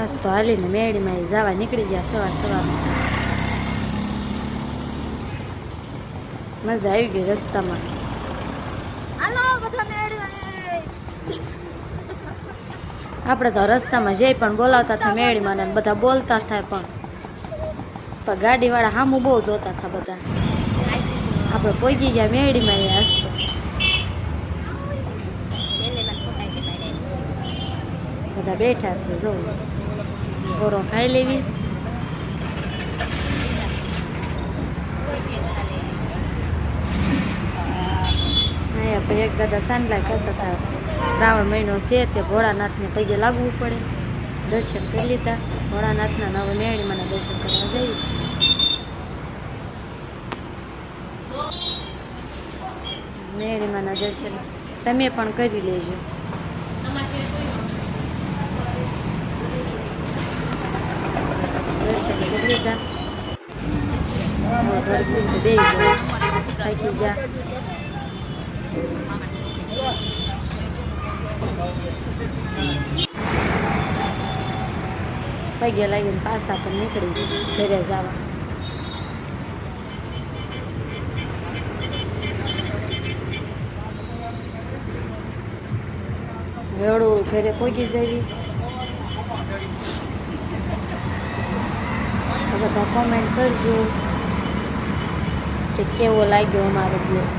આજ તો હાલીને મેળીમાં જવા નીકળી ગયા સવાર મજા આવી ગઈ રસ્તામાં. આપણે તો રસ્તામાં જઈ પણ બોલાવતા હતા મેળીમાં ને બધા બોલતા થાય પણ ગાડીવાળા સામું બહુ જોતા હતા બધા. આપણે પહોંચી ગયા મેળીમાં આજ તો. બધા બેઠા છે જો ગોરો ખાઈ લેવી. અહીંયા એક દાદા સાંડલા કરતા હતા. શ્રાવણ મહિનો છે તે ભોળાનાથને પગે લાગવું પડે. દર્શન કરી લીધા ભોળાનાથના. નવા મેળીમાં દર્શન કરવા જઈએ. મેળીમાં દર્શન તમે પણ કરી લેજો. દર્શન કરી લીધા. બે થાકી ગયા. પગે લાગીને પાછા પણ નીકળી ઘરે જવા. વેળું ઘરે પહોંચી જવી. બધા કોમેન્ટ કરજો કે કેવો લાગ્યો અમારો બ્લોગ.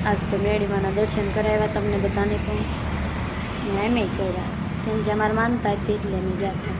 આજ તો મેળીમાના દર્શન કરાવ્યા તમને બધાને પણ એમ કર્યા કેમ કે અમારે માનતા હતી એટલે અમે જતા.